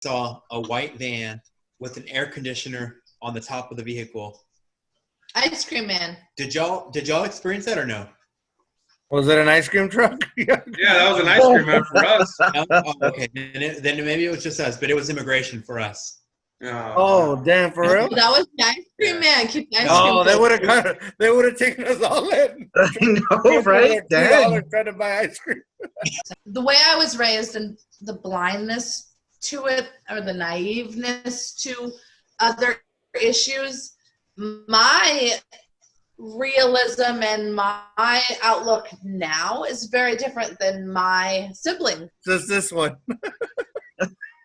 saw a white van with an air conditioner on the top of the vehicle. Ice cream man. Did y'all experience that or no? Was it an ice cream truck? Yeah, that was an ice cream man for us. No? Oh, okay, then maybe it was just us, but it was immigration for us. Oh, damn, for real? That was the ice cream man. Keep the ice Oh, cream they would have taken us all in. I know, right? Dang. Trying to buy ice cream. The way I was raised and the blindness to it, or the naiveness to other issues, my realism and my outlook now is very different than my sibling. Just this one.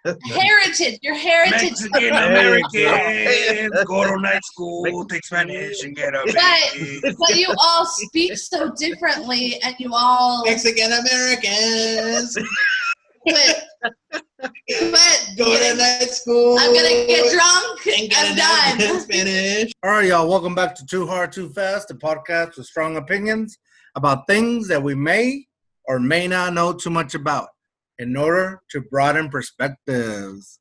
Heritage, your heritage. Mexican Americans go to night school, take Spanish, and get up. But you all speak so differently, and you all Mexican Americans. but Go to night school. I'm gonna get drunk and get I'm it in done. Spanish. All right, y'all. Welcome back to Too Hard, Too Fast, a podcast with strong opinions about things that we may or may not know too much about in order to broaden perspectives.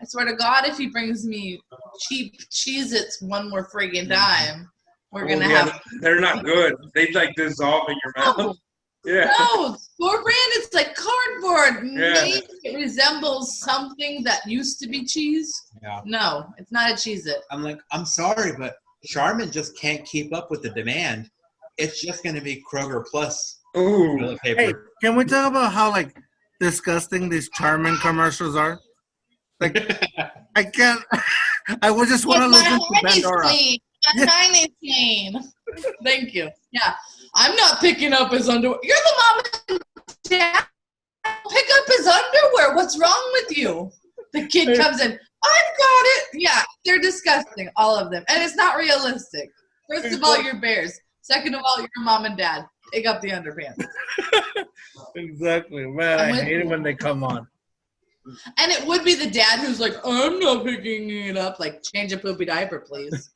I swear to God, if he brings me cheap Cheez-Its one more friggin' time, we're gonna have. They're not good. They like dissolve in your mouth. Yeah. No, store brand. It's like cardboard. Yeah. Maybe it resembles something that used to be cheese. Yeah. No, it's not a Cheez-It. I'm like, I'm sorry, but Charmin just can't keep up with the demand. It's just going to be Kroger Plus Ooh. toilet paper. Hey, can we talk about how disgusting these Charmin commercials are? I can't. I would just want to listen to Pandora. My tiny clean. Thank you. Yeah, I'm not picking up his underwear. You're the mom and dad. Pick up his underwear. What's wrong with you? The kid comes in. I've got it. Yeah, they're disgusting, all of them, and it's not realistic. First of all, you're bears. Second of all, you're mom and dad. Pick up the underpants. Exactly, man. I hate it when they come on. And it would be the dad who's like, I'm not picking it up. Like, change a poopy diaper, please.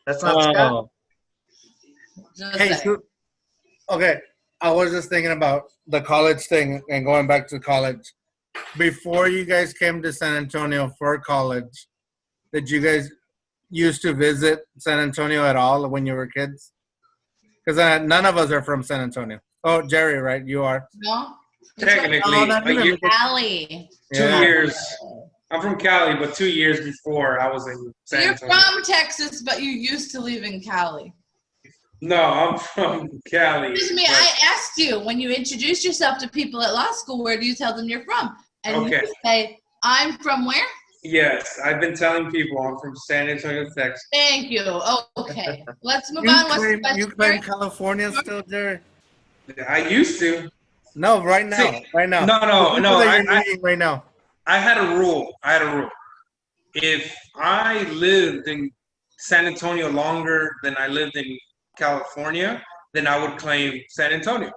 That's not Scott. Just Hey, saying. okay. I was just thinking about the college thing and going back to college. Before you guys came to San Antonio for college, did you guys used to visit San Antonio at all when you were kids? Because none of us are from San Antonio. Oh, Jerry, right? You are. No? Technically, Cali. 2 years. I'm from Cali, but 2 years before I was in San You're Antonio. from Texas, but you used to live in Cali. No, I'm from Cali. Excuse me, I asked you, when you introduce yourself to people at law school, where do you tell them you're from? And Okay. you say, I'm from where? Yes, I've been telling people I'm from San Antonio, Texas. Thank you. Oh, okay. Let's move on. What's the best You story? claim California still, Jerry? I used to. No, right now. See, right now. No. Right now. I had a rule. If I lived in San Antonio longer than I lived in California, then I would claim San Antonio.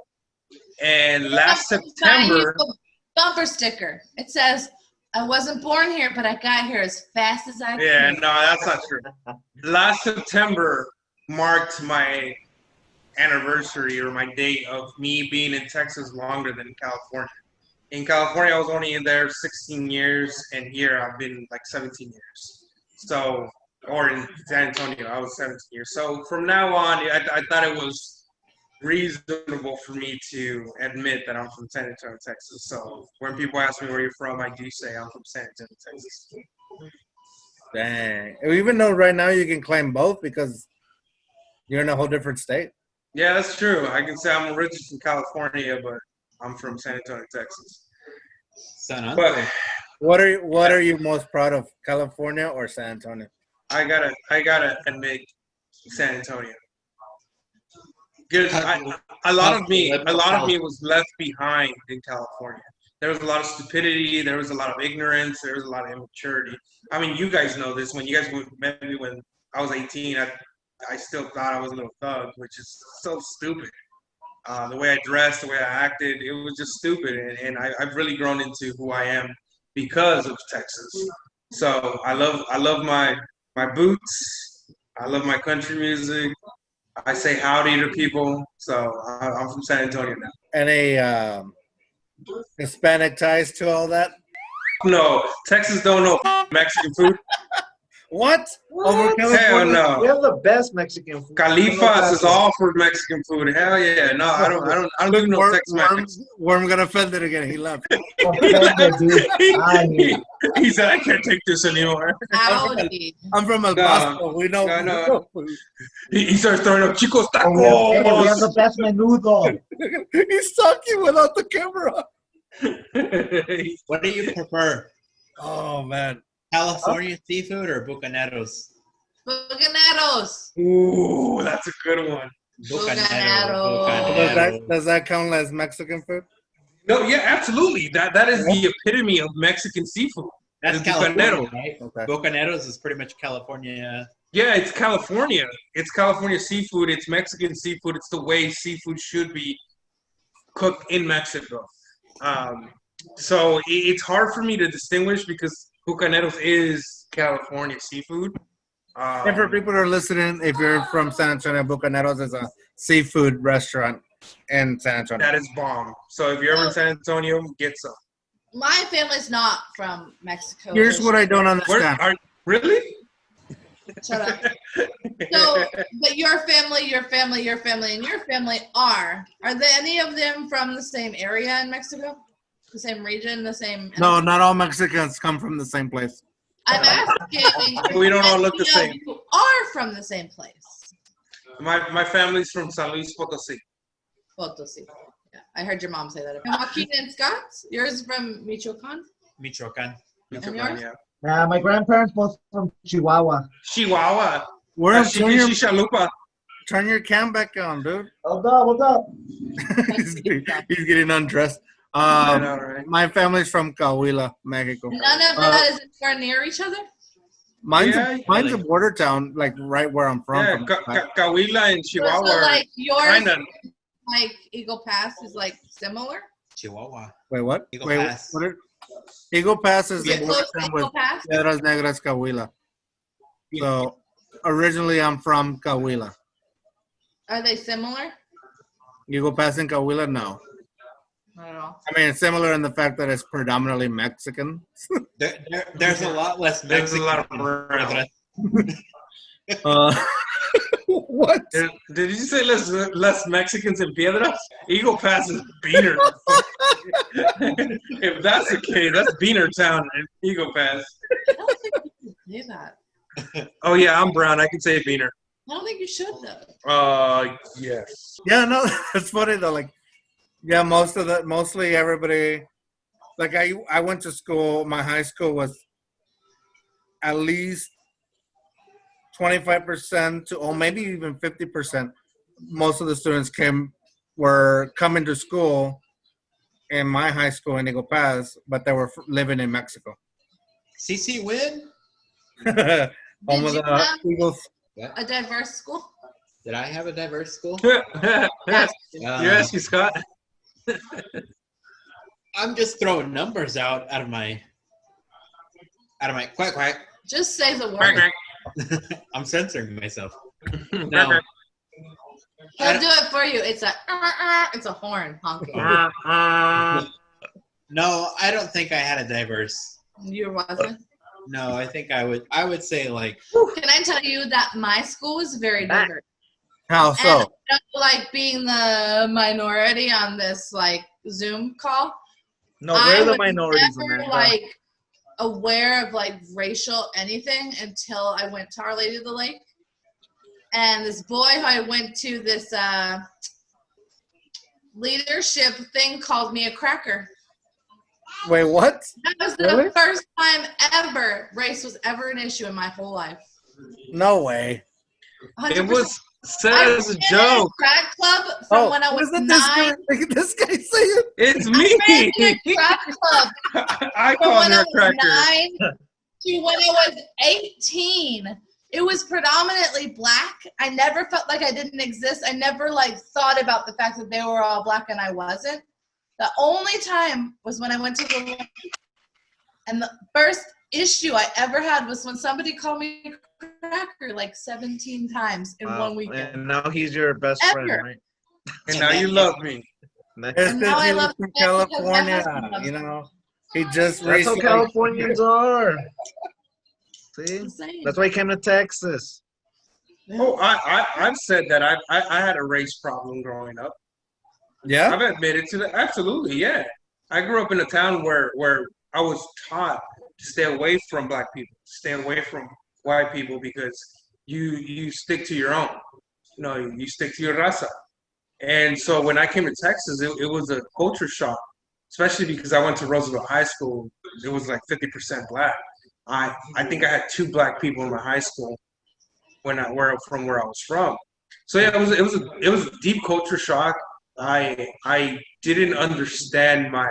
And last September, Bumper sticker. It says, I wasn't born here, but I got here as fast as I yeah, could. no, that's not true. Last September marked my anniversary or my date of me being in Texas longer than California. In California, I was only in there 16 years, and here I've been like 17 years. So, or in San Antonio, I was 17 years. So from now on, I thought it was reasonable for me to admit that I'm from San Antonio, Texas. So when people ask me where you're from, I do say I'm from San Antonio, Texas. Dang. Even though right now you can claim both because you're in a whole different state. Yeah, that's true. I can say I'm originally from California, but I'm from San Antonio, Texas. But What are you most proud of, California or San Antonio? I gotta admit San Antonio. Because a lot of me was left behind in California. There was a lot of stupidity. There was a lot of ignorance. There was a lot of immaturity. I mean, you guys know this. When you guys met me when I was 18, I still thought I was a little thug, which is so stupid. the way I dressed, the way I acted. It was just stupid, and I've really grown into who I am because of Texas. So I love my boots. I love my country music. I say howdy to people. So I'm from San Antonio now. Any Hispanic ties to all that? No, Texas don't know Mexican food. What? Over Hell California? no. We have the best Mexican food. Califas is all for Mexican food. Hell yeah. No, I don't do no Tex-Mex. Worm got offended again. He left. He said, I can't take this anymore. Howdy. I'm from El Paso. We know. No. He starts throwing up Chicos We have tacos. the best menudo. He's talking without the camera. What do you prefer? Oh, man. California seafood or bucaneros? Bucaneros. Ooh, that's a good one. Bucanero. Does that count as Mexican food? No, yeah, absolutely. That is the epitome of Mexican seafood. That's The California, bucanero. right? Okay. Bucaneros is pretty much California. Yeah, it's California. It's California seafood. It's Mexican seafood. It's the way seafood should be cooked in Mexico. So it's hard for me to distinguish because bucaneros is California seafood. And for people who are listening, if you're from San Antonio, Bucaneros is a seafood restaurant in San Antonio. That is bomb. So if you're ever in San Antonio, get some. My family's not from Mexico. Here's what I don't Where, understand. really? Shut up. So, but your family, and your family are there any of them from the same area in Mexico? The same region, the same? No, not all Mexicans come from the same place. I'm asking. We don't all look the how many same. of you are from the same place? My family's from San Luis Potosí. Potosí. Yeah, I heard your mom say that. And Joaquin and Scott, yours is from Michoacan? Michoacan. And yours? Yeah. My grandparents both from Chihuahua. Chihuahua. Worm, Chichalupa. turn your cam back on, dude. What's up? he's getting undressed. I know, right? My family's from Coahuila, Mexico. None of that is anywhere near each other? Mine's Yeah, a border town, like right where I'm from. Yeah, Coahuila and Chihuahua. So like yours, Kinda. like Eagle Pass is like similar? Chihuahua. Wait, what? Eagle Wait, Pass. Eagle Pass is Yeah. the border Close to town Eagle with Pass? Piedras Negras, Coahuila. So originally I'm from Coahuila. Are they similar? Eagle Pass in Coahuila? No. I don't know. I mean, it's similar in the fact that it's predominantly Mexican. There's a lot less There's a Mexican. lot of brown. What? Did you say less Mexicans in Piedras? Eagle Pass is Beaner. If that's the case, that's Beaner Town in Eagle Pass. I don't think you can say that. Oh yeah, I'm brown. I can say Beaner. I don't think you should though. Yes. Yeah, no, it's funny though. Like, yeah, mostly everybody. Like, I went to school. My high school was at least 25% to, or maybe even 50%. Most of the students were coming to school in my high school in Eagle Pass, but they were living in Mexico. CC win? Home of you the have- Eagles. A diverse school? Did I have a diverse school? Yes. You're asking Scott? I'm just throwing numbers out of my quack. Just say the word. I'm censoring myself. No, He'll do it for you. It's a horn honking. no, I don't think I had a diverse. You wasn't? No, I think I would say like Can I tell you that my school was very diverse? How And so? like being the minority on this like Zoom call, No, I we're the was minorities. never Amanda. like aware of like racial anything until I went to Our Lady of the Lake. And this boy who I went to this leadership thing called me a cracker. Wait, what? That was the Really? first time ever race was ever an issue in my whole life. No way. 100%. It was said I as a ran joke. crack club from when I was wasn't 9. this guy saying? It's I ran me. a crack club I from called when her I a was cracker. 9 to when I was 18. it was predominantly black. I never felt like I didn't exist. I never like thought about the fact that they were all black and I wasn't. The only time was when I went to the, and the first issue I ever had was when somebody called me cracker like 17 times in one weekend. And now he's your best friend, right? And now you love me. It's And now because I he love was from him because my husband California, loves you him. know. He just That's how recently. Californians are. See? I'm saying. That's why he came to Texas. Oh, I've said that I had a race problem growing up. Yeah. I've admitted to that. Absolutely, yeah. I grew up in a town where I was taught to stay away from black people, stay away from white people because you stick to your own. You know, you stick to your raza. And so when I came to Texas, it was a culture shock, especially because I went to Roosevelt High School. It was like 50% black. I think I had 2 black people in my high school where I was from. So yeah, it was a deep culture shock. I didn't understand my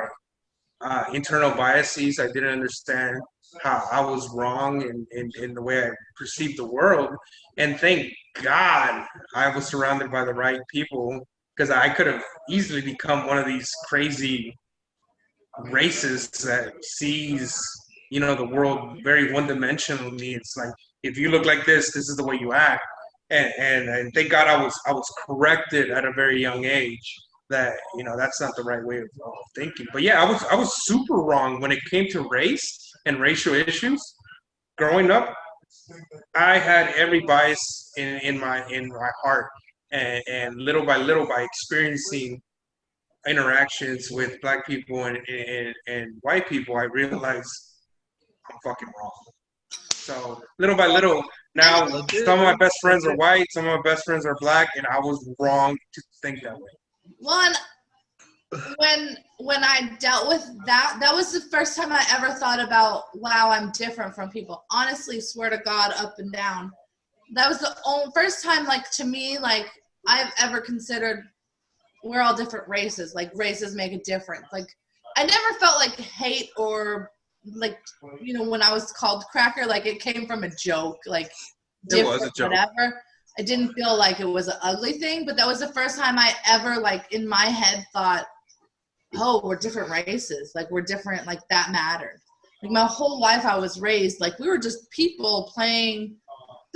internal biases. I didn't understand how I was wrong in the way I perceived the world. And thank God I was surrounded by the right people, because I could have easily become one of these crazy racists that sees, you know, the world very one-dimensionally. It's like, if you look like this is the way you act. And thank God I was corrected at a very young age that, you know, that's not the right way of thinking. But yeah, I was super wrong when it came to race and racial issues. Growing up, I had every bias in my heart, and little by little, by experiencing interactions with black people and white people, I realized I'm fucking wrong. So little by little, now some of my best friends are white, some of my best friends are black, and I was wrong to think that way. One, when I dealt with that, that was the first time I ever thought about, wow, I'm different from people. Honestly, swear to God, up and down. That was the only first time, like, to me, like, I've ever considered we're all different races. Like, races make a difference. Like, I never felt like hate or, like, you know, when I was called cracker, like, it came from a joke, like, different, It was a joke. whatever. I didn't feel like it was an ugly thing, but that was the first time I ever, like, in my head thought, oh, we're different races. Like, we're different. Like, that mattered. Like, my whole life I was raised, like, we were just people playing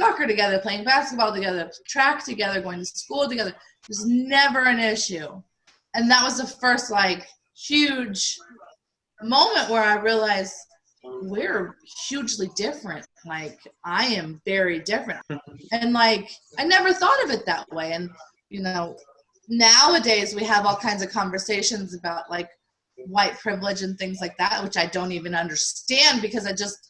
soccer together, playing basketball together, track together, going to school together. It was never an issue. And that was the first, like, huge moment where I realized we're hugely different. Like, I am very different. And, like, I never thought of it that way. And, you know, nowadays we have all kinds of conversations about, like, white privilege and things like that, which I don't even understand because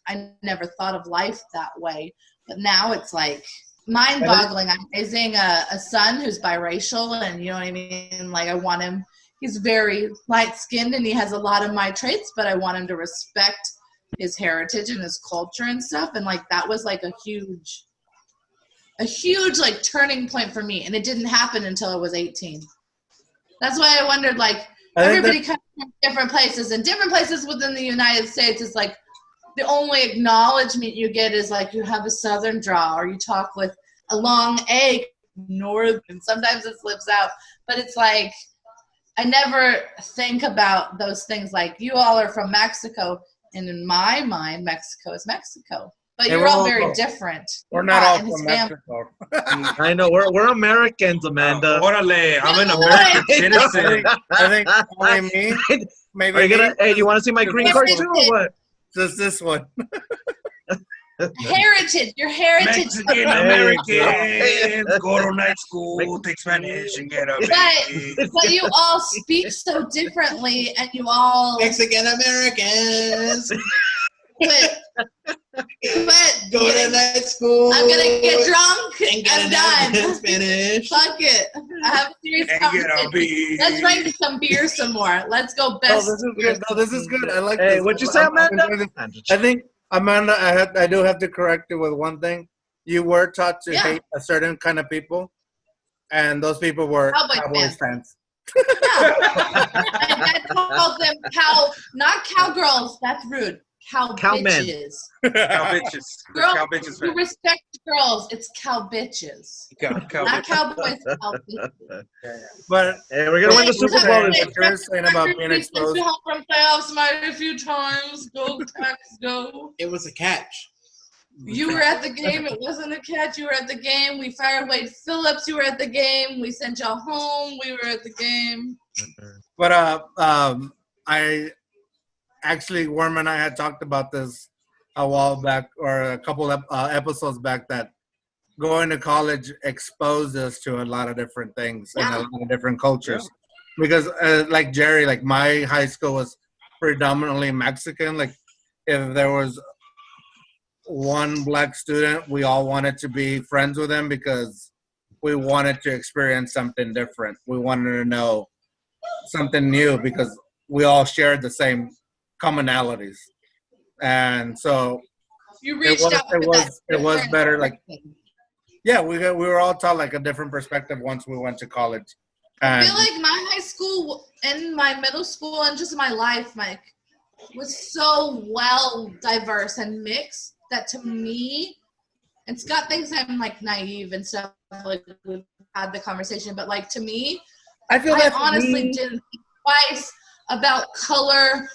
I never thought of life that way. But now it's, like, mind-boggling. I'm raising a son who's biracial, and, you know what I mean? Like, I want him, he's very light-skinned and he has a lot of my traits, but I want him to respect his heritage and his culture and stuff. And, like, that was, like, a huge like turning point for me, and it didn't happen until I was 18. That's why I wondered, like, everybody comes from different places, and different places within the United States is, like, the only acknowledgement you get is, like, you have a southern draw, or you talk with a long A, north, and sometimes it slips out. But it's like, I never think about those things. Like, you all are from Mexico, and in my mind, Mexico is Mexico. But you're all very different. We're not all and his from family. Mexico. I know. We're Americans, Amanda. Orale, I'm an American citizen. I think only me. Maybe Are you me. gonna? Hey, do you want to see my green card too, or what? Just this one. Heritage, your heritage. Mexican Americans go to night school, take Spanish, and get up. But you all speak so differently, and you all. Mexican Americans But go to night school. I'm gonna get drunk. and get I'm an done. in Spanish. Fuck it. I have a serious And get a conversation. beer. Let's drink some beer some more. Let's go Oh, best. this is good. No, this is good. I like Hey, this. what'd you say, Amanda? I think, Amanda, I do have to correct you with one thing. You were taught to hate a certain kind of people, and those people were Cowboys fans. Yeah. And I called them not cowgirls. That's rude. cow Cowmen. bitches. Cow bitches. The Girl, cow bitches. you respect girls. It's cow bitches. Cow Not bitches. cowboys, cow bitches. But Hey, we're gonna win the Super Bowl. what you're saying about being Since exposed. you home from playoffs mighty a few times. Go Pax, go. It was a catch. You were at the game. It wasn't a catch. You were at the game. We fired Wade Phillips. You were at the game. We sent y'all home. We were at the game. But I actually, Worm and I had talked about this a while back, or a couple of episodes back, that going to college exposed us to a lot of different things and a lot of different cultures. Because like Jerry, like my high school was predominantly Mexican. Like if there was one black student, we all wanted to be friends with him because we wanted to experience something different. We wanted to know something new because we all shared the same commonalities. And so You reached out. it was better. Like, yeah, we were all taught like a different perspective once we went to college. I And feel like my high school and my middle school and just my life, Mike, was so well diverse and mixed that to me, and Scott thinks I'm like naive and stuff. Like we've had the conversation, but like to me, I feel I that honestly didn't think twice about color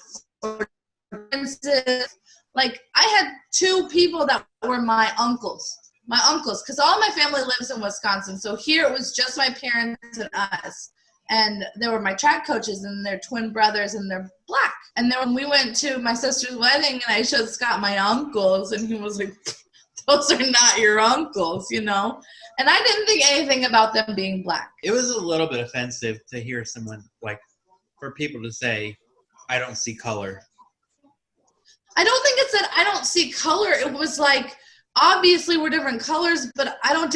or differences. Like I had two people that were my uncles, because all my family lives in Wisconsin. So here it was just my parents and us. And they were my track coaches, and they're twin brothers, and they're black. And then when we went to my sister's wedding, and I showed Scott my uncles, and he was like, those are not your uncles, you know? And I didn't think anything about them being black. It was a little bit offensive to hear someone, like, for people to say, I don't see color. I don't think it's that I don't see color. It was like, obviously we're different colors, but I don't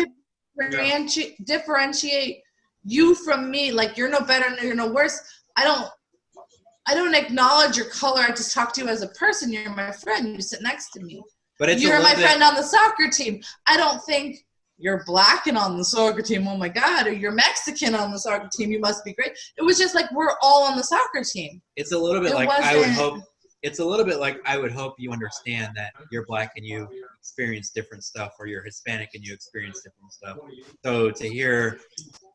differentiate you from me. Like you're no better, you're no worse. I don't acknowledge your color. I just talk to you as a person. You're my friend. You sit next to me. But it's You're my friend on the soccer team. I don't think you're black and on the soccer team. Oh my God. Or you're Mexican on the soccer team. You must be great. It was just like we're all on the soccer team. It's a little bit like I would hope. It's a little bit like I would hope you understand that you're black and you experience different stuff, or you're Hispanic and you experience different stuff. So to hear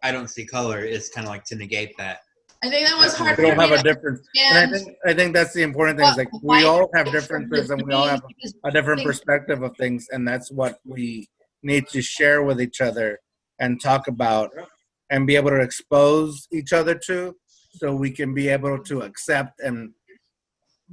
I don't see color is kind of like to negate that. I think that was hard we for don't me have to a difference. And I think that's the important thing, is like we all have differences and we all have a different perspective of things, and that's what we need to share with each other and talk about and be able to expose each other to, so we can be able to accept and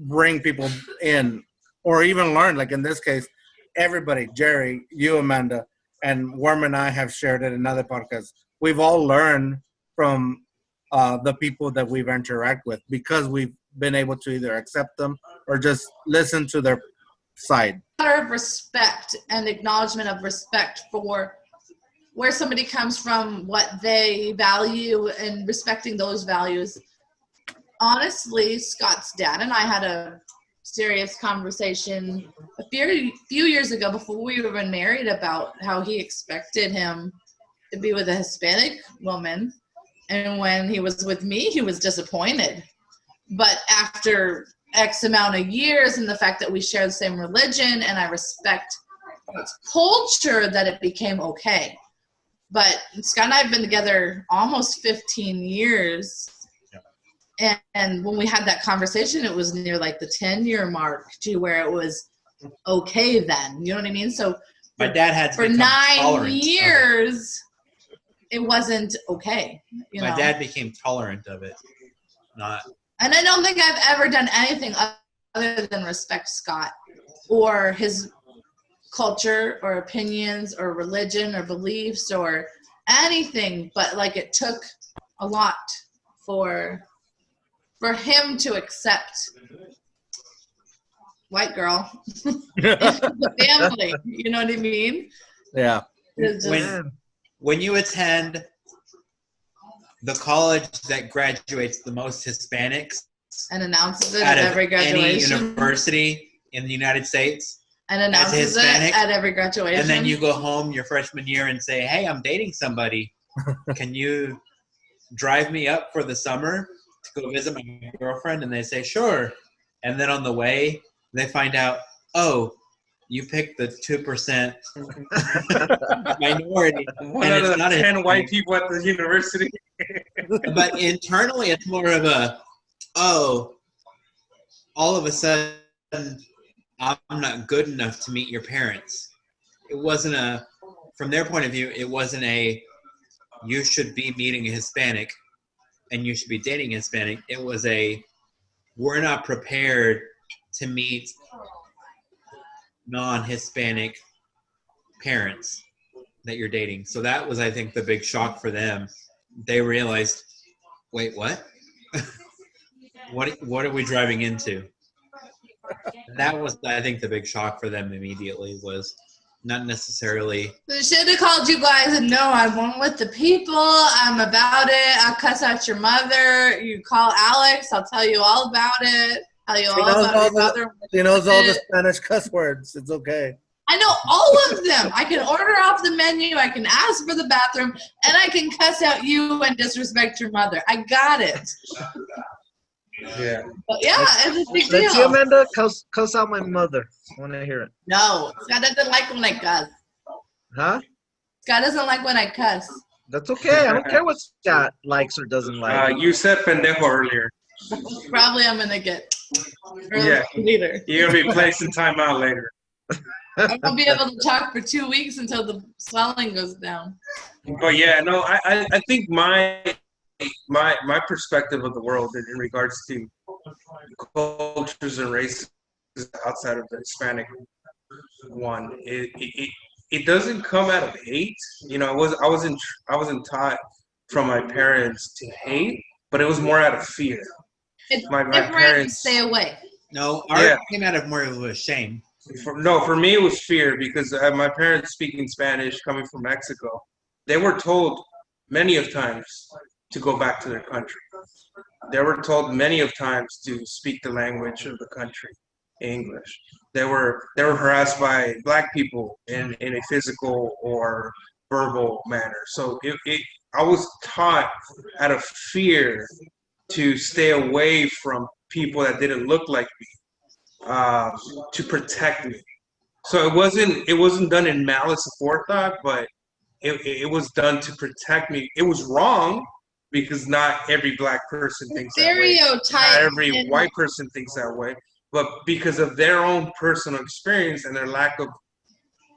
bring people in, or even learn. Like in this case, everybody, Jerry, you, Amanda, and Worm and I have shared it in other podcasts. We've all learned from the people that we've interacted with, because we've been able to either accept them or just listen to their side. Matter of respect and acknowledgement of respect for where somebody comes from, what they value, and respecting those values. Honestly, Scott's dad and I had a serious conversation a few years ago before we were married about how he expected him to be with a Hispanic woman. And when he was with me, he was disappointed. But after X amount of years and the fact that we share the same religion and I respect its culture, that it became okay. But Scott and I have been together almost 15 years. And when we had that conversation, it was near like the 10-year mark to where it was okay then. You know what I mean? So my dad had to for 9 years, it wasn't okay. My dad became tolerant of it. And I don't think I've ever done anything other than respect Scott or his culture or opinions or religion or beliefs or anything. But like it took a lot for him to accept white girl the family. You know what I mean? Yeah. When you attend the college that graduates the most Hispanics and announces it at every graduation, any university in the United States, and announces it at every graduation, and then you go home your freshman year and say, "Hey, I'm dating somebody. Can you drive me up for the summer to go visit my girlfriend?" And they say, "Sure." And then on the way, They find out, oh, you picked the 2% minority. One and out it's of not 10 white Hispanic. people at the university. But internally, it's more of a, oh, all of a sudden, I'm not good enough to meet your parents. It wasn't a, from their point of view, it wasn't a, you should be meeting a Hispanic and you should be dating a Hispanic. It was a, we're not prepared to meet non-Hispanic parents that you're dating. So that was, I think, the big shock for them. They realized, wait, what? What are we driving into? That was, I think, the big shock for them immediately was not necessarily. They should have called you guys and no, I went with the people. I'm about it. I'll cuss out your mother. You call Alex. I'll tell you all about it. Tell you all about your mother. He knows all the Spanish cuss words. It's okay. I know all of them. I can order off the menu. I can ask for the bathroom, and I can cuss out you and disrespect your mother. I got it. Yeah. But yeah, it's a big Let's see, deal. Amanda, cuss out my mother. I want to hear it. No, Scott doesn't like when I cuss. Huh? Scott doesn't like when I cuss. That's okay. I don't care what Scott likes or doesn't like. You said pendejo earlier. Probably I'm gonna get Yeah. later. You're going to be placed in timeout later. I won't be able to talk for 2 weeks until the swelling goes down. But yeah, no, I think my perspective of the world in regards to cultures and races outside of the Hispanic one, it doesn't come out of hate. You know, I wasn't taught from my parents to hate, but it was more out of fear. It's My different. parents- Stay away. No, art came out of more of a shame. For me it was fear because my parents speaking Spanish, coming from Mexico, they were told many of times to go back to their country. They were told many of times to speak the language of the country, English. They were harassed by black people in a physical or verbal manner. So I was taught out of fear to stay away from people that didn't look like me, to protect me. So it wasn't done in malice aforethought, but it was done to protect me. It was wrong because not every black person thinks that way. Not every white person thinks that way. But because of their own personal experience and their lack of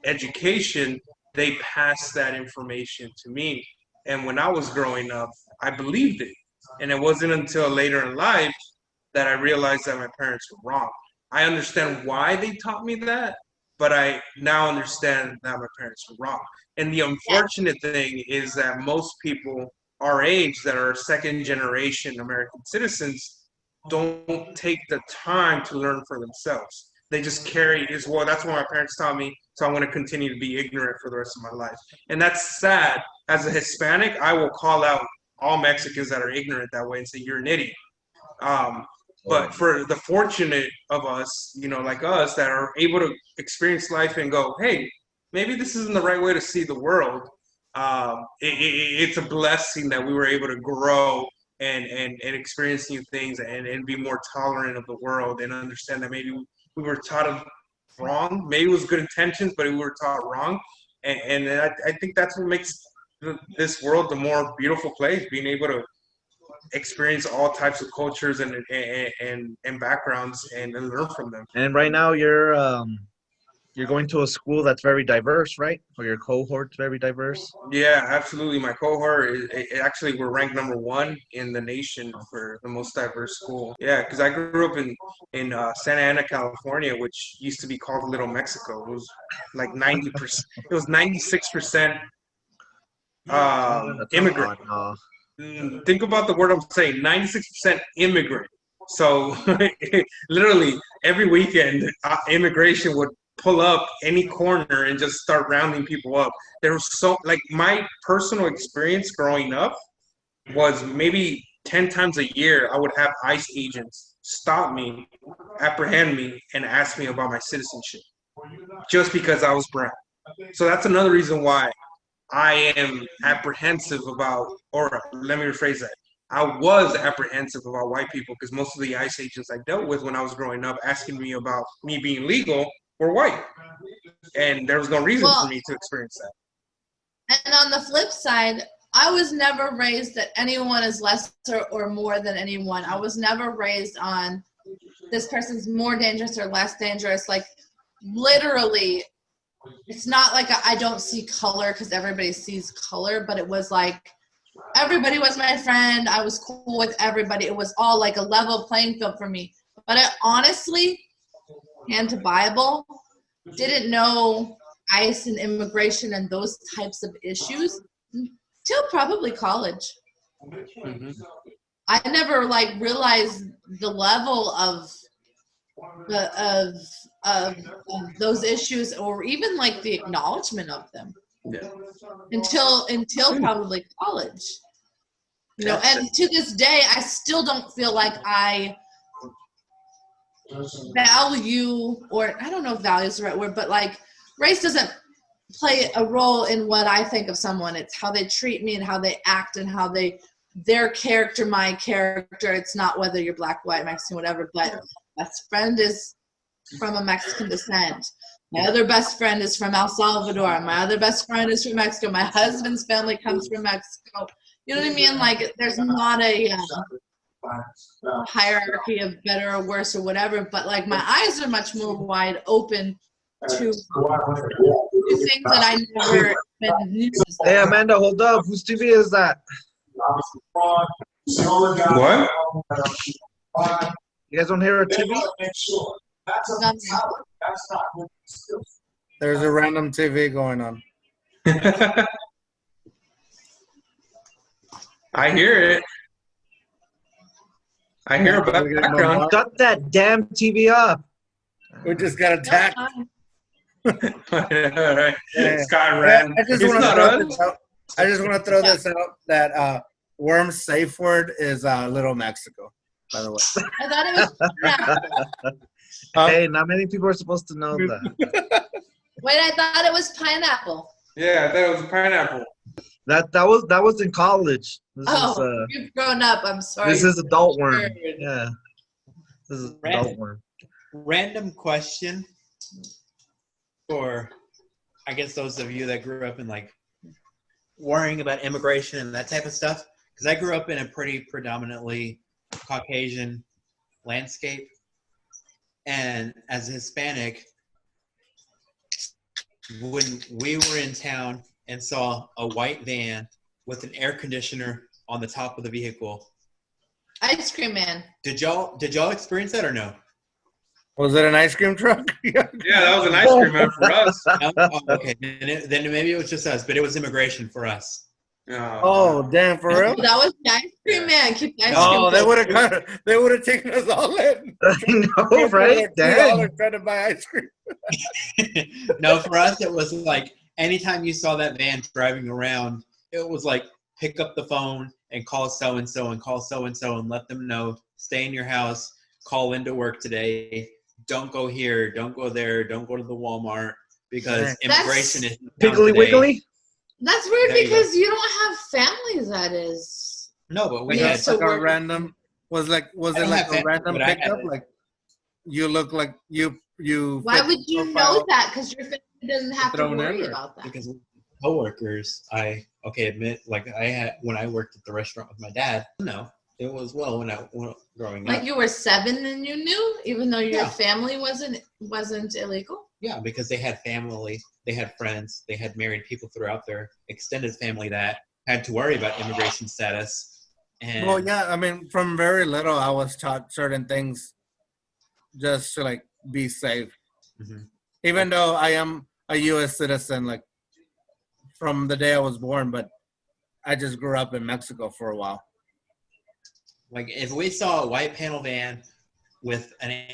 education, they passed that information to me. And when I was growing up, I believed it. And it wasn't until later in life that I realized that my parents were wrong. I understand why they taught me that, but I now understand that my parents were wrong. And the unfortunate thing is that most people our age that are second generation American citizens don't take the time to learn for themselves. They just carry as well. That's what my parents taught me, so I'm going to continue to be ignorant for the rest of my life. And that's sad. As a Hispanic, I will call out all Mexicans that are ignorant that way and say, you're an idiot. But for the fortunate of us, you know, like us, that are able to experience life and go, hey, maybe this isn't the right way to see the world. It's a blessing that we were able to grow and experience new things and be more tolerant of the world and understand that maybe we were taught wrong. Maybe it was good intentions, but we were taught wrong. And I think that's what makes this world the more beautiful place, being able to experience all types of cultures and backgrounds and learn from them. And right now you're going to a school that's very diverse, right? Or your cohort's very diverse? Yeah, absolutely. My cohort, actually, we're ranked number 1 in the nation for the most diverse school. Yeah, because I grew up in Santa Ana, California, which used to be called Little Mexico. It was like 90%. It was 96% immigrant. Think about the word I'm saying, 96% immigrant. So literally every weekend, immigration would pull up any corner and just start rounding people up. There was like my personal experience growing up was maybe 10 times a year, I would have ICE agents stop me, apprehend me, and ask me about my citizenship just because I was brown. So that's another reason why I am apprehensive about, or let me rephrase that. I was apprehensive about white people because most of the ICE agents I dealt with when I was growing up asking me about me being legal were white. And there was no reason for me to experience that. And on the flip side, I was never raised that anyone is lesser or more than anyone. I was never raised on this person's more dangerous or less dangerous. Like, literally, it's not like I don't see color because everybody sees color, but it was like everybody was my friend. I was cool with everybody. It was all like a level playing field for me. But I honestly, hand to Bible, didn't know ICE and immigration and those types of issues till probably college. Mm-hmm. I never like realized the level of those issues, or even like the acknowledgement of them, until probably college. You know, and to this day, I still don't feel like I value, or I don't know if value is the right word, but like race doesn't play a role in what I think of someone. It's how they treat me and how they act and how their character, my character. It's not whether you're black, white, Mexican, whatever, but best friend is from a Mexican descent. My other best friend is from El Salvador. My other best friend is from Mexico. My husband's family comes from Mexico. You know what I mean? Like, there's not a hierarchy of better or worse or whatever, but like my eyes are much more wide open to things that I never even knew. Hey, Amanda, hold up. Whose TV is that? What? You guys don't hear a TV? There's a random TV going on. I hear it. I hear a background. Shut that damn TV up. We just got attacked. Alright. Scott ran. I just want to throw this out that Worm's safe word is Little Mexico, by the way. I thought it was Hey, not many people are supposed to know that. Wait, I thought it was pineapple. Yeah, I thought it was a pineapple. That was in college. This is, you've grown up. I'm sorry. This is adult worm. Yeah. This is adult worm. Random question for, I guess, those of you that grew up in like worrying about immigration and that type of stuff. Because I grew up in a pretty predominantly Caucasian landscape. And as a Hispanic, when we were in town and saw a white van with an air conditioner on the top of the vehicle, Ice cream man. did y'all experience that or no? Was it an ice cream truck? Yeah, that was an ice cream man for us. No? Oh, okay, then maybe it was just us, but it was immigration for us. Oh, damn, for real? That was the ice cream man. Keep the ice Oh, cream. they would have taken us all in. I know, right? Dang. Trying to buy ice cream. No, for us it was like anytime you saw that van driving around, it was like pick up the phone and call so-and-so and call so-and-so and let them know, stay in your house, call into work today, don't go here, don't go there, don't go to the Walmart, because immigration is Piggly Wiggly? That's weird because you don't have families, that is. No, but we Yeah, had so Like a random, was it like a random but I pickup? had it. Like you look like you. Why fit would the you profile. know that? Because your family doesn't have to Thrown in worry there. about that. because coworkers, admit, like I had when I worked at the restaurant with my dad. No, it was when growing Like up. you were 7 and you knew, even though your Yeah. family wasn't illegal. Yeah, because they had family, they had friends, they had married people throughout their extended family that had to worry about immigration status. And Well, yeah, I mean, from very little, I was taught certain things just to like be safe. Mhm. Even though I am a U.S. citizen, like from the day I was born, but I just grew up in Mexico for a while. Like if we saw a white panel van with an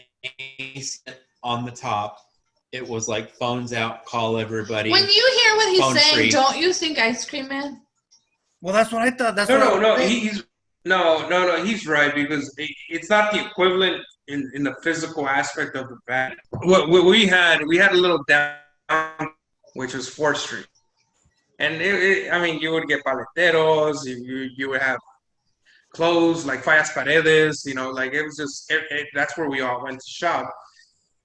AC on the top, it was like phones out, call everybody. When you hear what Phone he's saying, free. don't you think ice cream man? Well, that's what I thought. That's No, he's right because it's not the equivalent in the physical aspect of the van. What we had a little down, which was 4th Street, and I mean, you would get paleteros, you would have clothes, like Fallas Paredes, like it was just, that's where we all went to shop.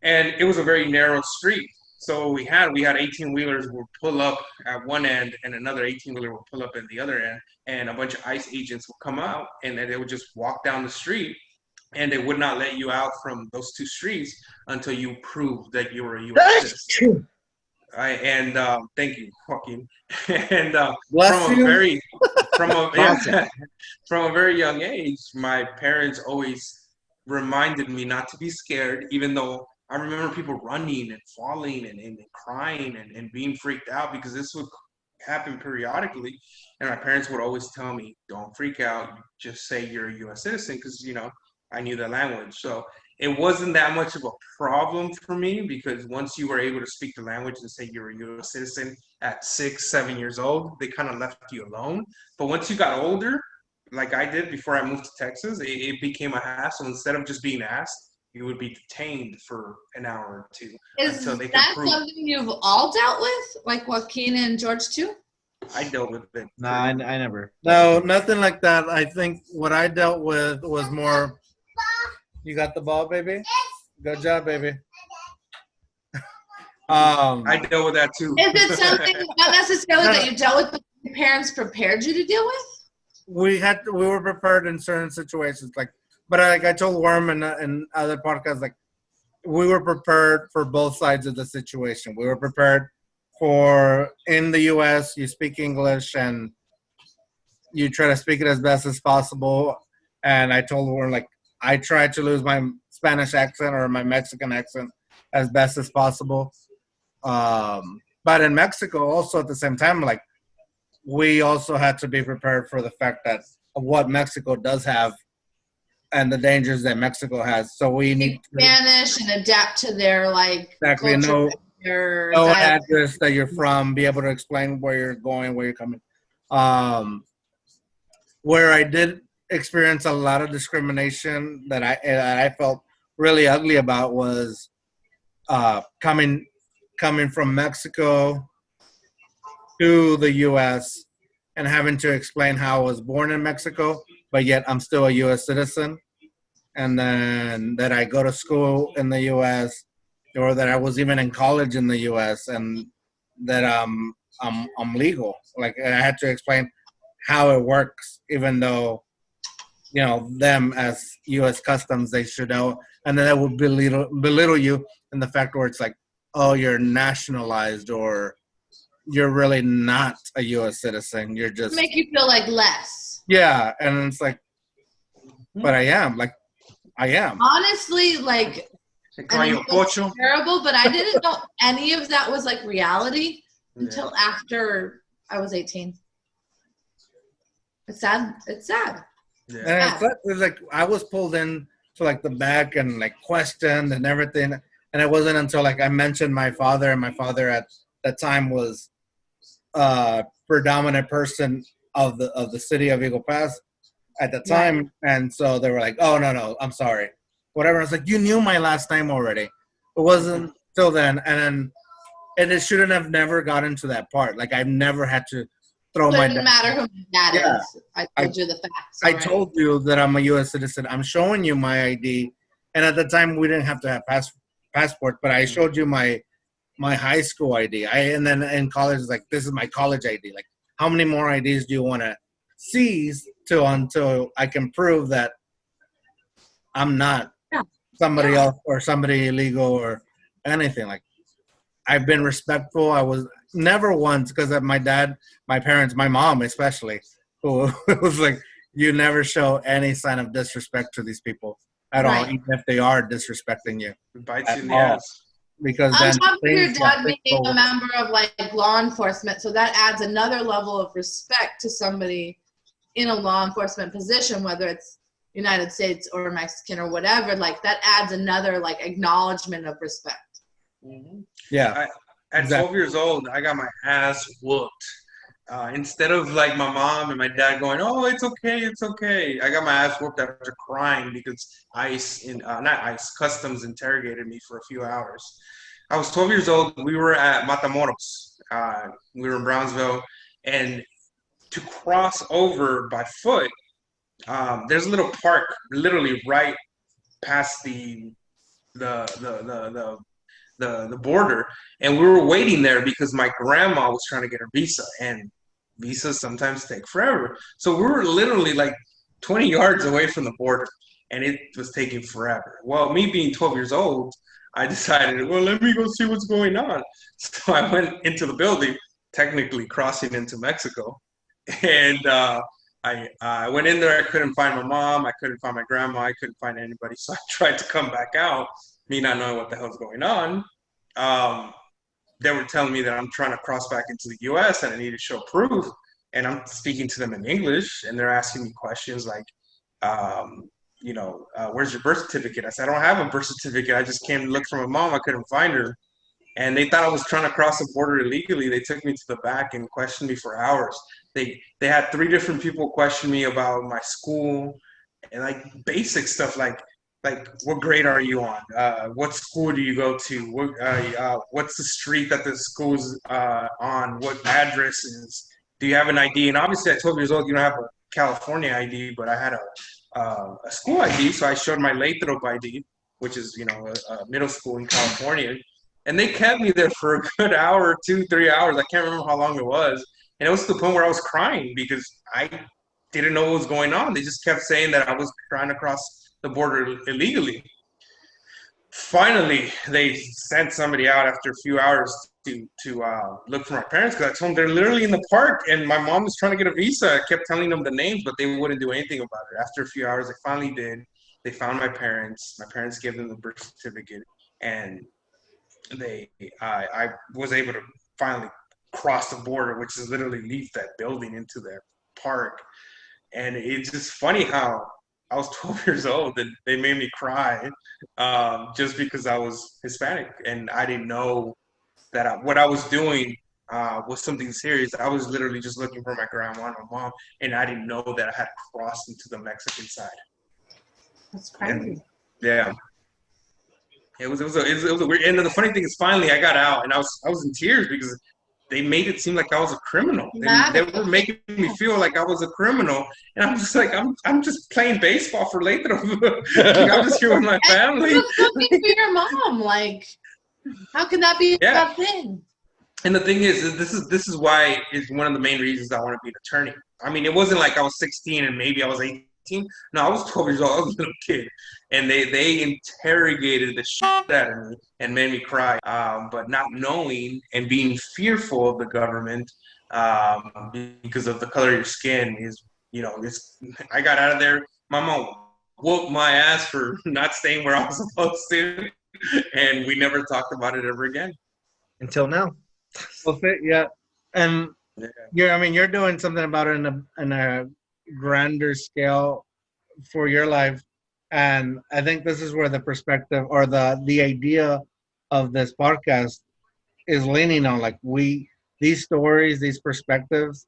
And it was a very narrow street. So we had 18-wheelers would pull up at one end and another 18-wheeler would pull up at the other end. And a bunch of ICE agents would come out and then they would just walk down the street and they would not let you out from those two streets until you proved that you were a U.S. citizen. Thank you, Joaquin. And from a very young age, my parents always reminded me not to be scared, even though I remember people running and falling and crying and being freaked out because this would happen periodically. And my parents would always tell me, don't freak out, just say you're a U.S. citizen, because, I knew the language. So it wasn't that much of a problem for me because once you were able to speak the language and say you're a U.S. citizen at 6, 7 years old, they kind of left you alone. But once you got older, like I did before I moved to Texas, it became a hassle. Instead of just being asked, you would be detained for an hour or two. Is that something you've all dealt with, like Joaquin and George too? I dealt with it. No, I never. No, nothing like that. I think what I dealt with was more. You got the ball, baby? Good job, baby. I dealt with that too. Is it something not necessarily that you dealt with, but your parents prepared you to deal with? We were prepared in certain situations, but like I told Worm and other podcasts, like we were prepared for both sides of the situation. We were prepared for in the U.S. you speak English and you try to speak it as best as possible. And I told Worm, like, I tried to lose my Spanish accent or my Mexican accent as best as possible. But in Mexico, also at the same time, like we also had to be prepared for the fact that of what Mexico does have and the dangers that Mexico has. So we need Spanish and adapt to their exactly culture, no address that you're from, be able to explain where you're going, where you're coming. Where I did experience a lot of discrimination that I felt really ugly about was coming from Mexico to the U.S. and having to explain how I was born in Mexico, but yet I'm still a U.S. citizen, and then that I go to school in the U.S. or that I was even in college in the U.S. and that I'm legal. Like I had to explain how it works, even though them as U.S. Customs, they should know. And then that would belittle you in the fact where it's like, oh, you're nationalized or you're really not a U.S. citizen. You're just... Make you feel like less. Yeah, and it's like, but I am. Like, I am. Honestly, like, it's terrible, but I didn't know any of that was like reality until after I was 18. It's sad. It's sad. Yeah. And it's like I was pulled in to like the back and like questioned and everything, and it wasn't until like I mentioned my father, and my father at that time was predominant person of the city of Eagle Pass at the time, and so they were like, "Oh no, I'm sorry, whatever." I was like, "You knew my last name already." It wasn't till then, and it shouldn't have never gotten to that part. Like I've never had to throw my. Doesn't matter who my dad is. I told you the facts. I told you that I'm a U.S. citizen. I'm showing you my ID, and at the time we didn't have to have passport, but I showed you my high school ID. And then in college, it's like, this is my college ID. Like, how many more IDs do you want to seize until I can prove that I'm not somebody else or somebody illegal or anything? Like, I've been respectful. I was never once, because of my dad, my parents, my mom especially, who was like, you never show any sign of disrespect to these people at all, even if they are disrespecting you. Bites you in the ass. Because on then top of your dad being a member of like law enforcement, so that adds another level of respect to somebody in a law enforcement position, whether it's United States or Mexican or whatever. Like that adds another like acknowledgement of respect. Mm-hmm. Yeah. At 12 years old, I got my ass whooped. Instead of like my mom and my dad going, "Oh, it's okay," I got my ass whooped after crying because Customs interrogated me for a few hours. I was 12 years old. We were at Matamoros. We were in Brownsville, and to cross over by foot, there's a little park literally right past the border, and we were waiting there because my grandma was trying to get her visa, and visas sometimes take forever. So we were literally like 20 yards away from the border, and it was taking forever. Well, me being 12 years old, I decided, well, let me go see what's going on. So I went into the building, technically crossing into Mexico, and I went in there. I couldn't find my mom. I couldn't find my grandma. I couldn't find anybody. So I tried to come back out, me not knowing what the hell's going on. They were telling me that I'm trying to cross back into the U.S. and I need to show proof. And I'm speaking to them in English, and they're asking me questions like, where's your birth certificate? I said, I don't have a birth certificate. I just came to look for my mom. I couldn't find her. And they thought I was trying to cross the border illegally. They took me to the back and questioned me for hours. They had 3 different people question me about my school and like basic stuff like what grade are you on? What school do you go to? What's the street that the school's on? What address is? Do you have an ID? And obviously at 12 years old, you don't have a California ID, but I had a school ID. So I showed my Lathrop ID, which is, a middle school in California. And they kept me there for a good hour, 2, 3 hours. I can't remember how long it was. And it was to the point where I was crying because I didn't know what was going on. They just kept saying that I was trying to cross the border illegally. Finally, they sent somebody out after a few hours to look for my parents because I told them they're literally in the park and my mom was trying to get a visa. I kept telling them the names, but they wouldn't do anything about it. After a few hours, they finally did. They found my parents. My parents gave them the birth certificate, and I was able to finally cross the border, which is literally leave that building into that park. And it's just funny how I was 12 years old and they made me cry just because I was Hispanic and I didn't know that what I was doing was something serious. I was literally just looking for my grandma and my mom, and I didn't know that I had crossed into the Mexican side. That's crazy. And, yeah. It was a weird. And the funny thing is, finally, I got out, and I was in tears because they made it seem like I was a criminal. They were making me feel like I was a criminal, and I'm just like, I'm just playing baseball for Lathrop. I'm just here with my family. And looking for your mom, like, how can that be a bad thing? And the thing is this is why it's one of the main reasons I want to be an attorney. I mean, it wasn't like I was 16 and maybe I was 18. No, I was 12 years old. I was a little kid. And they interrogated the shit out of me and made me cry. But not knowing and being fearful of the government because of the color of your skin is, I got out of there. My mom whooped my ass for not staying where I was supposed to. And we never talked about it ever again. Until now. Well, yeah. And you're doing something about it in a grander scale for your life, and I think this is where the perspective or the idea of this podcast is leaning on. Like these stories, these perspectives,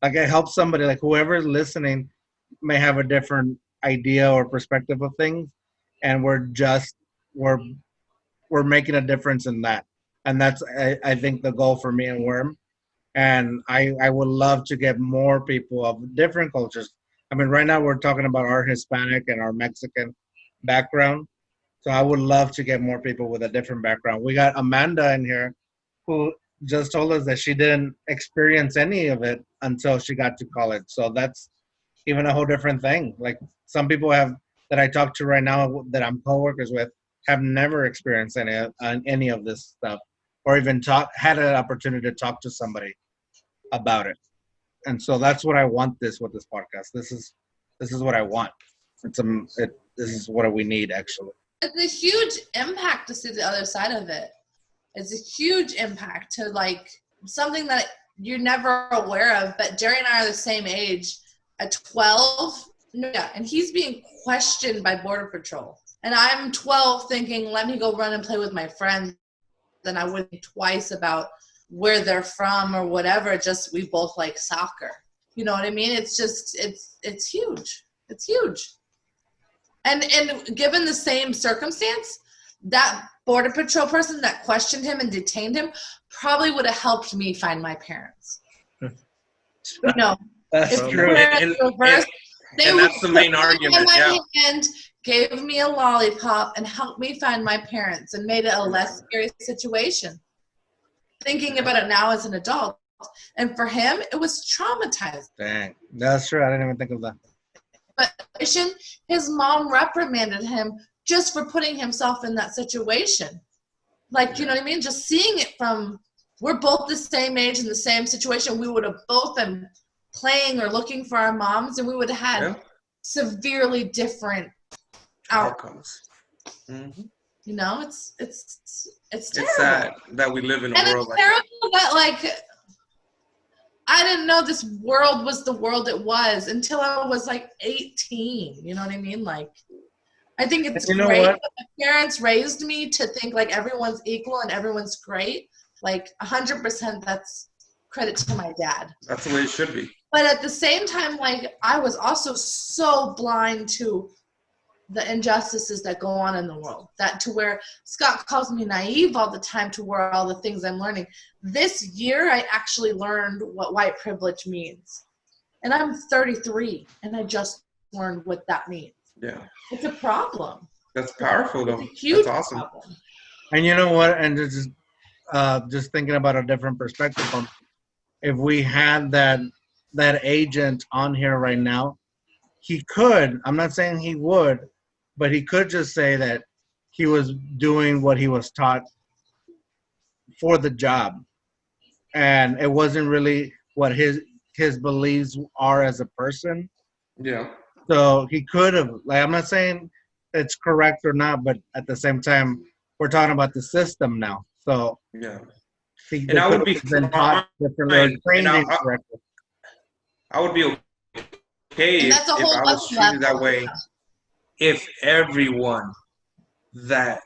like it helps somebody, like whoever's listening may have a different idea or perspective of things, and we're making a difference in that. And that's I think the goal for me and Worm. And I would love to get more people of different cultures. I mean, right now we're talking about our Hispanic and our Mexican background. So I would love to get more people with a different background. We got Amanda in here who just told us that she didn't experience any of it until she got to college. So that's even a whole different thing. Like some people that I talk to right now that I'm coworkers with have never experienced any of this stuff or even had an opportunity to talk to somebody about it. And so that's what I want with this podcast. This is what I want. This is what we need, actually. It's a huge impact to see the other side of it. It's a huge impact to like something that you're never aware of. But Jerry and I are the same age. At 12, and he's being questioned by Border Patrol. And I'm 12 thinking, let me go run and play with my friends. Then I wouldn't think twice about where they're from or whatever. Just we both like soccer. You know what I mean? It's just it's huge. It's huge. And given the same circumstance, that Border Patrol person that questioned him and detained him probably would have helped me find my parents. That's true. And that's the main argument. My Yeah. hand, gave me a lollipop, and helped me find my parents, and made it a less scary situation. Thinking about it now as an adult, and for him, it was traumatizing. Dang, that's true. I didn't even think of that. But his mom reprimanded him just for putting himself in that situation. Like, you know what I mean? Just seeing it from, we're both the same age in the same situation. We would have both been playing or looking for our moms, and we would have had severely different outcomes. Mm-hmm. You know, it's terrible. It's sad that we live in a and world it's like terrible that, like, I didn't know this world was the world it was until I was like 18. You know what I mean? Like, I think it's great that my parents raised me to think like everyone's equal and everyone's great. Like 100%, that's credit to my dad. That's the way it should be. But at the same time, like, I was also so blind to the injustices that go on in the world, that to where Scott calls me naive all the time to where all the things I'm learning. This year, I actually learned what white privilege means. And I'm 33, and I just learned what that means. Yeah. It's a problem. That's powerful, though. It's a huge That's awesome. problem. And you know what? And just thinking about a different perspective on, if we had that agent on here right now, he could, I'm not saying he would, but he could just say that he was doing what he was taught for the job. And it wasn't really what his beliefs are as a person. Yeah. So he could have, like, I'm not saying it's correct or not, but at the same time, we're talking about the system now. So yeah. And I would be been taught differently or trained incorrectly. I would be okay if I was treated that way. If everyone that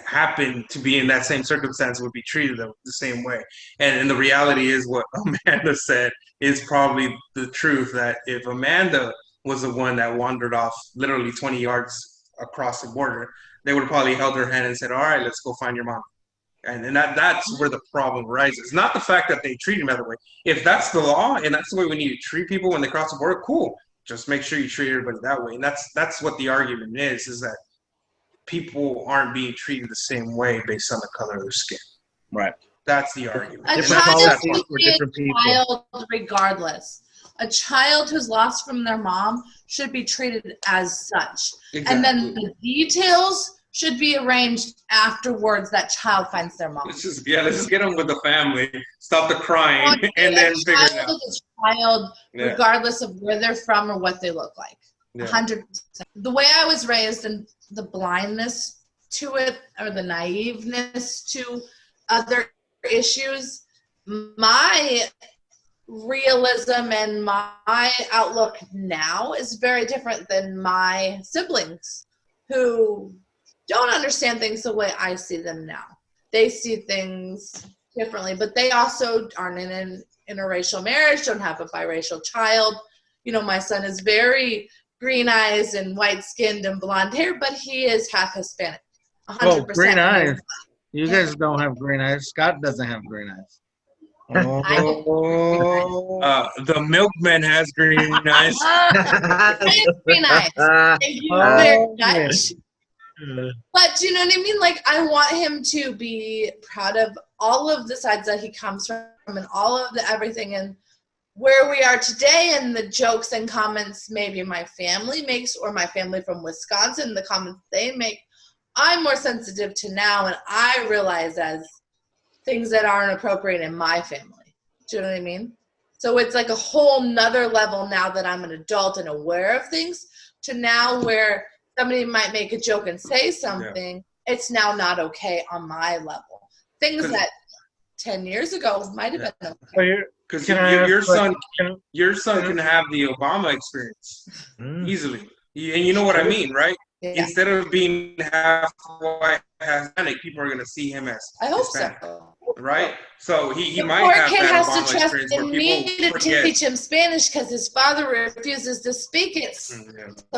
happened to be in that same circumstance would be treated the same way. And the reality is what Amanda said is probably the truth, that if Amanda was the one that wandered off literally 20 yards across the border, they would have probably held her hand and said, all right, let's go find your mom. And that's where the problem arises. Not the fact that they treat him that way. If that's the law and that's the way we need to treat people when they cross the border, cool. Just make sure you treat everybody that way. And that's what the argument is that people aren't being treated the same way based on the color of their skin. Right. That's the argument. A child should be a child regardless. A child who's lost from their mom should be treated as such. Exactly. And then the details should be arranged afterwards that child finds their mom. Let's just get them with the family, stop the crying, and then figure it out. A child, regardless of where they're from or what they look like. 100%. The way I was raised and the blindness to it or the naiveness to other issues, my realism and my outlook now is very different than my siblings who don't understand things the way I see them now. They see things differently, but they also aren't in an interracial marriage, don't have a biracial child. You know, my son is very green eyes and white skinned and blonde hair, but he is half Hispanic. 100%. Oh, green eyes. You guys don't have green eyes. Scott doesn't have green eyes. Oh. The milkman has green eyes. Green eyes. Thank you very much. But you know what I mean? Like, I want him to be proud of all of the sides that he comes from and all of the everything and where we are today and the jokes and comments maybe my family makes or my family from Wisconsin, the comments they make. I'm more sensitive to now, and I realize as things that aren't appropriate in my family. Do you know what I mean? So it's like a whole nother level now that I'm an adult and aware of things to now where somebody might make a joke and say something, it's now not okay on my level. Things that 10 years ago might have been okay. Because your son can have the Obama experience easily. And you know what I mean, right? Yeah. Instead of being half white, half Hispanic, people are going to see him as Hispanic. So. Right? So he might have kid that has Obama to trust experience where in people me to teach him Spanish because his father refuses to speak it. So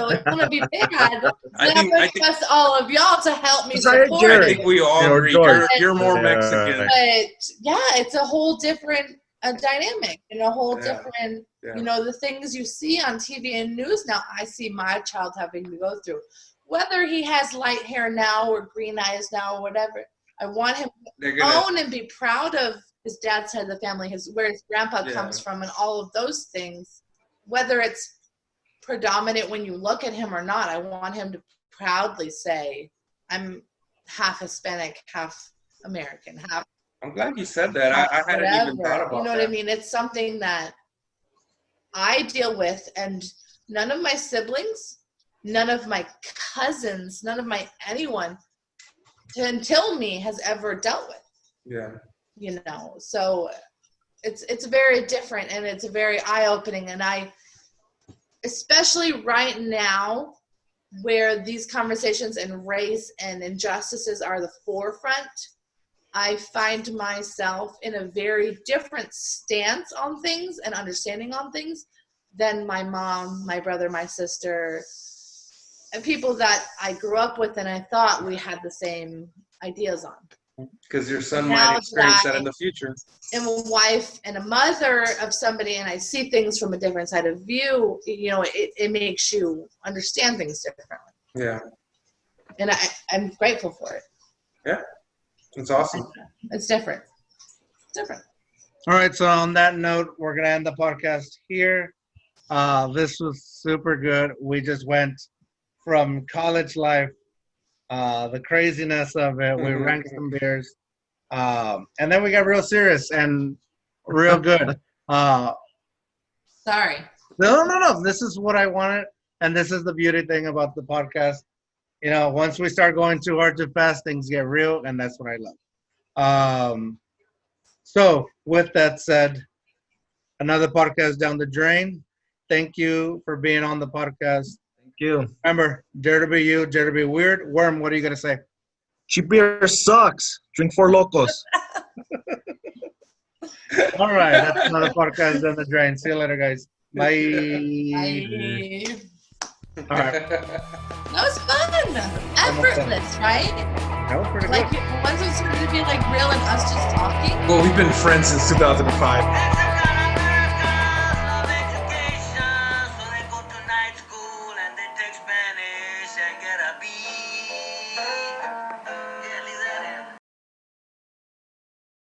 it's going to be bad. I think trust all of y'all to help me support it. I think we all agree. You're more Mexican. But yeah, it's a whole different a dynamic and a whole Yeah. different, Yeah. you know, the things you see on TV and news now, I see my child having to go through. Whether he has light hair now or green eyes now or whatever, I want him They're to gonna. own and be proud of his dad's side of the family, where his grandpa Yeah. comes from, and all of those things. Whether it's predominant when you look at him or not, I want him to proudly say, I'm half Hispanic, half American, half I'm glad you said that. I hadn't even whatever. thought about You know that. what I mean? It's something that I deal with, and none of my siblings, none of my cousins, none of my anyone until me has ever dealt with. Yeah. You know, so it's very different, and it's very eye-opening, and I, especially right now, where these conversations and race and injustices are the forefront, I find myself in a very different stance on things and understanding on things than my mom, my brother, my sister, and people that I grew up with and I thought we had the same ideas on. Because your son Now might experience that that in the future. I'm a wife and a mother of somebody, and I see things from a different side of view, you know, it makes you understand things differently. Yeah. And I'm grateful for it. Yeah. It's awesome. It's different. It's different. All right, so on that note, we're gonna end the podcast here. This was super good. We just went from college life, the craziness of it. We ranked some beers, and then we got real serious and real good. Sorry. No. This is what I wanted, and this is the beauty thing about the podcast. You know, once we start going too hard, too fast, things get real, and that's what I love. So, with that said, another podcast down the drain. Thank you for being on the podcast. Thank you. Remember, dare to be you, dare to be weird. Worm, what are you going to say? Cheap beer sucks. Drink Four Locos. All right, that's another podcast down the drain. See you later, guys. Bye. Bye. All right. That was fun. Effortless, right? That was pretty Like, good. once it started to be like real and us just talking. Well, we've been friends since 2005.